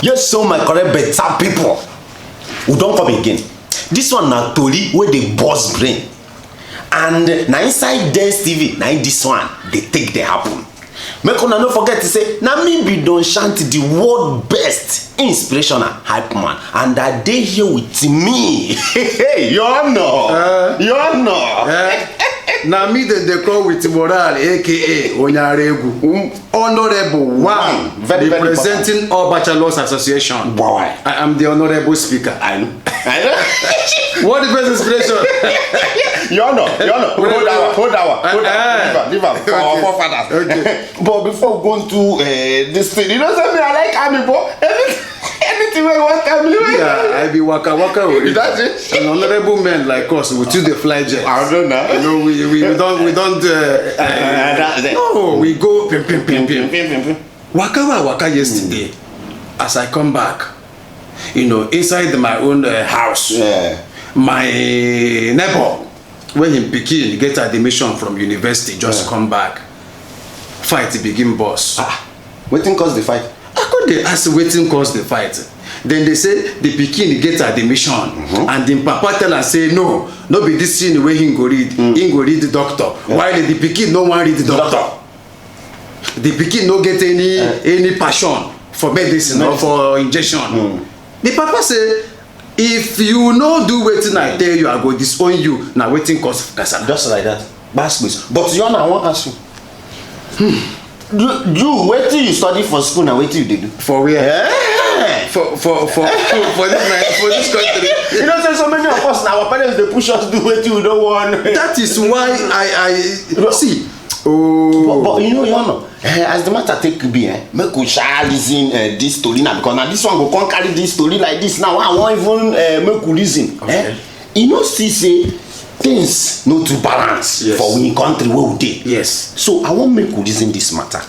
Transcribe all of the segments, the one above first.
Yes, so my correct better people. We don't come again. This one na tori wey dey burst brain. And na inside Dance TV, na this one they take dey happen. Make una no forget to say, na me be Don Shanty, the world best inspirational hype man, and I dey here with me. Hey, you know. Na me they call with moral, aka Onyaregwu, Honorable One, very representing all Bachelors Association. Boy, I am the honorable speaker. I know. What is best inspiration? You know. Hold our. Leave our forefathers. Okay. But before going to this thing, you know something I like Ami, but anything we want Ami. Yeah, I be waka. That's it. An honorable men like us, we choose the fly jet. I don't know. You know, we don't. No, we go pim. Waka yesterday. As I come back, inside my own house, my neighbor, when him pikin get admission from university, just come back, fight begin boss. Wetin cause the fight? I could dey ask wetin cause the fight. Then they say the pikin get admission, and the papa tell am say no be this thing wey him go read. Him go read doctor. While the pikin no wan read doctor. The pikin no get any passion for medicine or for injection. The papa say, if you no do wetin I tell you, I go disown you. Na wetin cause kasala. Just like that. But you know I wan ask you. You wetin you study for school na wetin you dey do? For where? For this country. You know say so many of us na our parents dey push us do wetin we don't want. That is why I see. But you know, as the matter take be, make we shall listen this story now, because now this one go come carry this story like this now. I won't even make we listen. Okay. See say things no too balance for we country where we dey. Yes. So I won't make we listen this matter.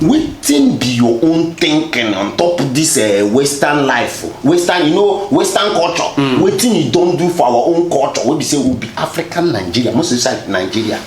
Wetin be your own thinking on top of this Western life, Western culture? Wetin you don't do for our own culture? We be say we be African Nigeria, most inside Nigeria.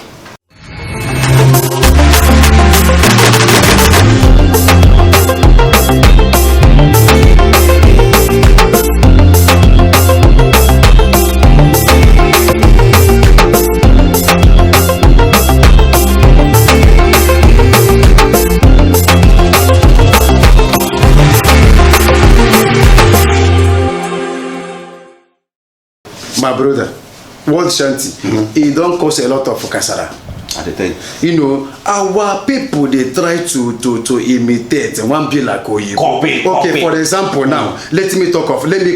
My brother, World Shanty, it don't cause a lot of kasara. I tell you. Our people they try to imitate one be like Oyibo. Copy. For example, now let me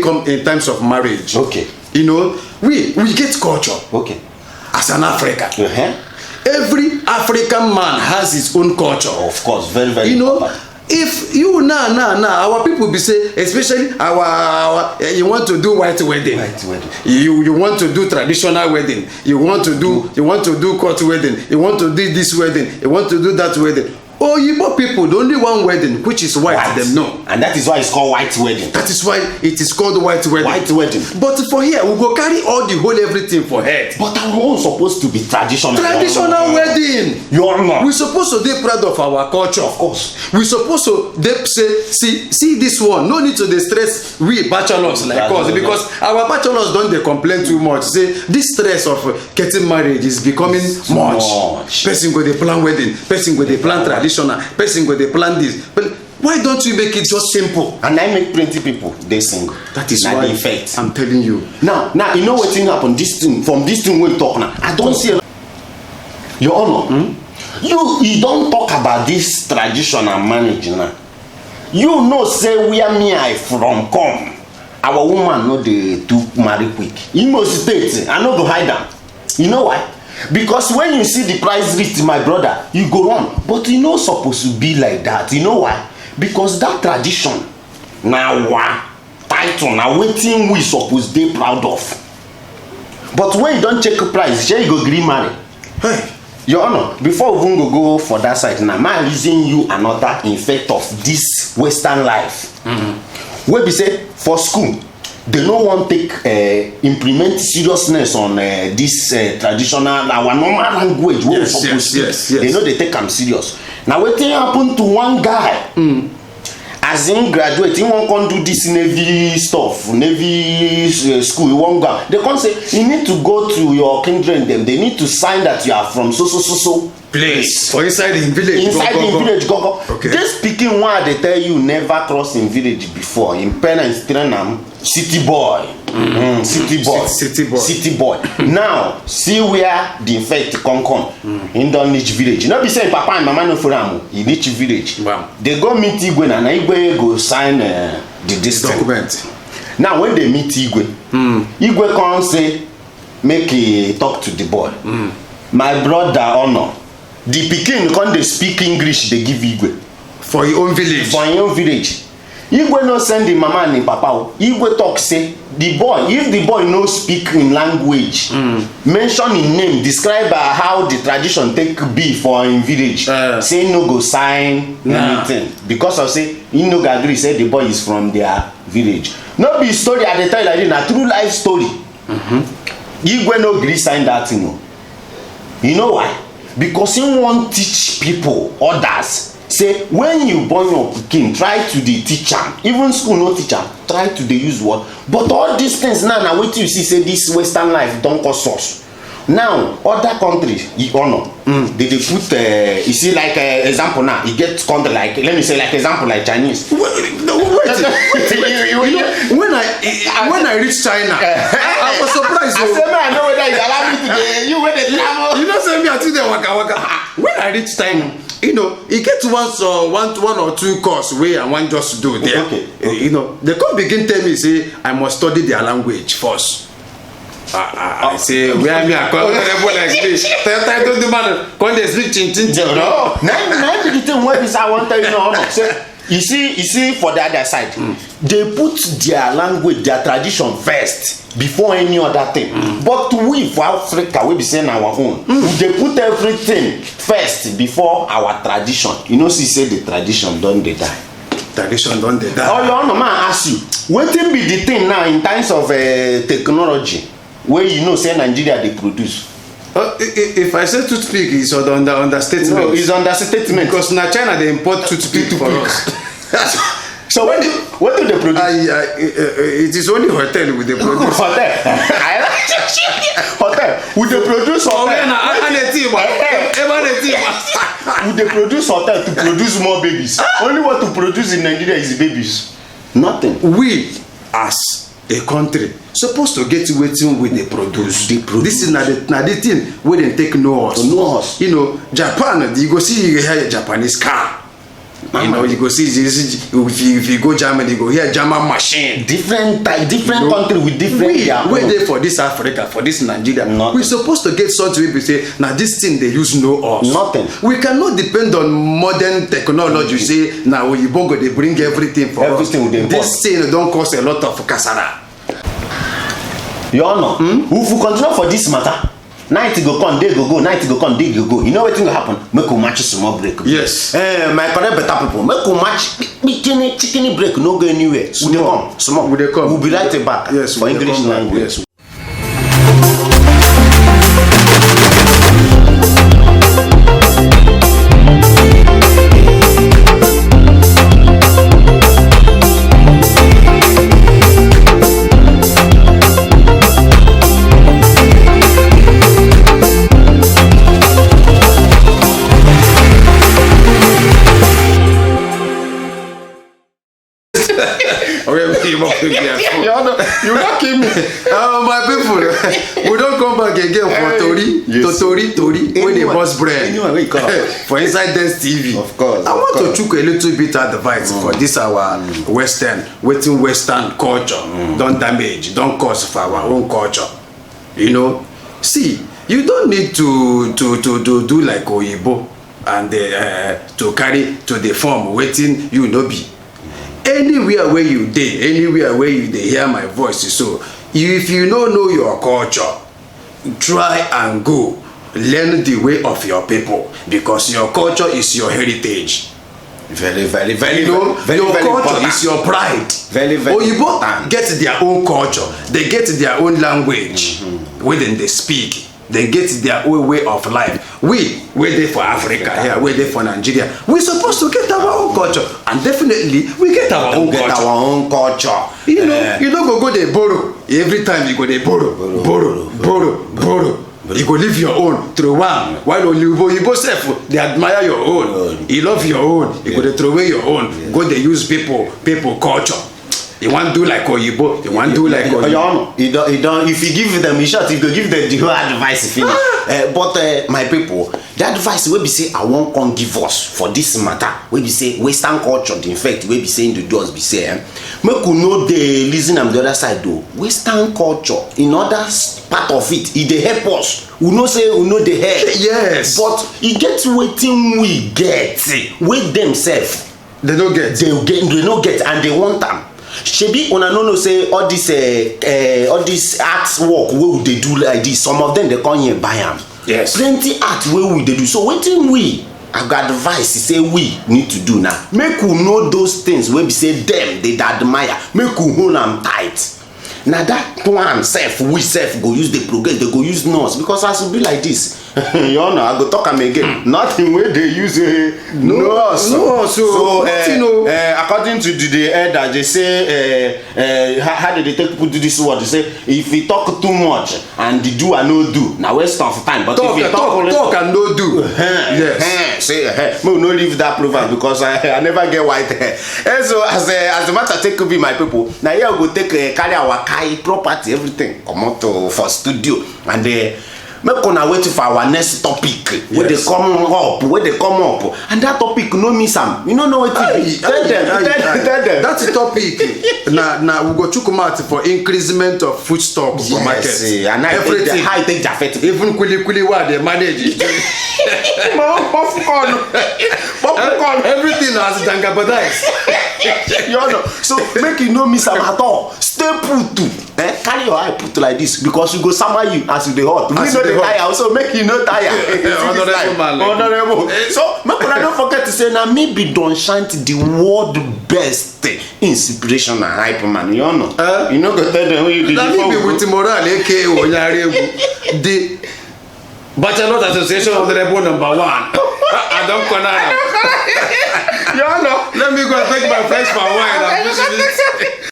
come in terms of marriage. Okay. We get culture. Okay. As an African. Every African man has his own culture. Of course, very, very important. If you our people be say, especially our you want to do white wedding. You want to do traditional wedding. You want to do court wedding. You want to do this wedding. You want to do that wedding. Oyibo people, the only one wedding which is white. Them know. And that is why it's called white wedding. That is why it is called white wedding. White wedding. But for here, we go carry all the whole everything for head. But our own supposed to be traditional. Traditional wedding. We supposed to be proud of our culture. Of course. We supposed to say, see this one. No need to stress we bachelors like us, because our bachelors don't they complain too much. Say this stress of getting married is becoming much. Person go they plan wedding. Person go they plan traditional. Person go they plan this. But why don't you make it just simple? And I make plenty people they single. That is why I'm telling you. Now you know what thing happen. This thing we talk now. I don't see Your Honor. You don't talk about this traditional marriage now. You know say where me I from come. Our woman no dey too marry quick. Imo State, I no go hide am. You know why? Because when you see the price list, my brother, you go run. But you know supposed to be like that. You know why? Because that tradition now title now wetin we suppose dey proud of. But when you don't check price, shey you go gree marry. Hey, Your Honor, before we even go for that side now, my reason you another effect of this Western life. Wey be say for school, they no wan take implement seriousness on this traditional our normal language wey we suppose speak. They know they take am serious. Now wetin happen to one guy as in graduate, he won't come do this navy stuff, navy school, he won't go. They come say, you need to go to your kindred them. They need to sign that you are from so place. For inside the village. Inside the village, go. Okay. Just speaking one, they tell you never cross in village before. In Pen and Strenham, city boy. City boy. Now, see where the effect come. In don't reach village. You know, be saying Papa and Mama no for them. You reach village. Wow. They go meet Igwe and Igwe go sign the document. Now, when they meet Igwe, Igwe come say, make he talk to the boy. My brother Honor. The pikin come they speak English, they give Igwe. For your own village. For your own village. Igwe no send the mama and the papa. Igwe talk say the boy, if the boy no speak in language, mention in name, describe how the tradition take be for in village. Say no go sign anything because of say he no go agree. Say the boy is from their village. No be story at the time like this. Na true life story. Igwe no gree sign that thing. No. You know why? Because he want teach people others. Say when you born your pikin, try to dey teach am. Even school no teach am, try to dey use word. But all these things now na wetin you see say this western life don cause us. Now other countries e honour, they dey put you see like example now, e get country like, let me say like example like Chinese. Wait. You know, when I reach China, I was surprised. I say man, I know whether you allow me to you when they travel. You know, say me until they waka. When I reach China, you know, e get one or two course wey I wan just do there. Okay. You know, they come begin tell me say I must study their language first. I say where me I come like this. Tell to the man come dey speak chin. No, na be the thing wey be say I wan tell you now. Say you see for the other side, they put their language, their tradition first before any other thing. But we for Africa, we be saying our own. They put everything first before our tradition. You know, see say the tradition don dey die. Tradition don dey die. Oh, your honor, man ask you, wetin be the thing now in terms of technology wey you know say Nigeria dey produce? If I say toothpick, it's understatement. No, it's understatement. Because na China they import toothpick for us. So what do they produce? It is only hotel with the produce. Hotel. Would they produce hotel? Would they produce hotel to produce more babies? Only what to produce in Nigeria is babies. Nothing. We as a country supposed to get wetin we dey produce. This is na the thing wey dem take know us. You know, Japan, you go see you hear Japanese car. You know, you go see if you go Germany, you go hear German machine. Different country with different. We dey for this Africa, for this Nigeria. We supposed to get something wey be say na this thing they use know us. Nothing. We cannot depend on modern technology. Say na oyibo go dey bring everything for us. This thing don cause a lot of kasara. Your honor, if we continue for this matter, night go come, day go go, night go come, day go go. You know wetin go happen? Make we match small break. Yes. My correct better people, make we match chicken break, no go anywhere. We dey come, small. We dey come. We'll be right back. Yes, for English language. Yes. You not kill me. My people, we don't come back again for Tori, when they bust bread for Inside Dance TV. Of course. I want to chook a little bit advice for this our Western culture. Don't damage, don't cause for our own culture. You know, see, you don't need to do like Oyibo and to carry to the form waiting you know be. Anywhere where you dey, anywhere where you dey hear my voice, so if you don't know your culture, try and go learn the way of your people, because your culture is your heritage. Very you know, very, your very culture important. is your pride. Very Oyibo get their own culture, they get their own language within they speak. they get their own way of life. We dey for Africa here, we dey for Nigeria. We supposed to get our own culture, and definitely we get our own culture. Get our own culture. You know, you don't go dey borrow every time. You go dey borrow. You go leave your own throw one. While you both self, they admire your own. You love your own. You go dey throw away your own. Go dey use people culture. You want do like Oyibo. You want do like Oyibo. You don't. If you give them a shot, you go give them the whole advice. Finish. But my people, the advice wey be say I wan come give us for this matter, wey be say Western culture, the effect wey be saying the doors be say, make we know the reason on the other side though. Western culture, in other part of it, dey help us. We know say we know the help. Yes. But e get wetin we get, wey themselves they no get. They no get, and they want am. Shebi una no know say all this arts work wey we dey do like this, some of them dey come here buy am. Yes. Plenty art wey we dey do. So wetin I got advice say we need to do now. Make we know those things wey be say them they admire. Make we hold am tight. Now that one self, we self go use the progress, they go use nurse, because as it be like this, you know, I go talk am again. Nothing where they use nurse. So according to the elder, they say how did they take put this word? They say if you talk too much and the do and no do, now waste of time. But talk, if you talk and no do. Yes. Say we no leave that proverb because I never get white hair. So as the matter take be my people, now here we go take carry our property, everything come out for studio, and make una wait for our next topic. Where they come up, and that topic no miss am. You don't know what it is. Tell them. That's the topic. Now we go to come out for increasement of food stock for market. And everything high take Jafet. Even kuli what they manage. Popcorn. Everything has dangabadized. You know, so make you no miss am at all. Stay put to. Carry your eye put like this, because you go summer you as you dey hot. We know the tire, so make you no tire. Honorable. So make una don't forget to say now me be Don Shanty, the world best inspirational hype man. You know. You know go tell them who you did. That me be with Moral aka Onyaregu, the Bachelor Association of the Rebel #1. I don't corner. You know. Let me go and take my friends for a while.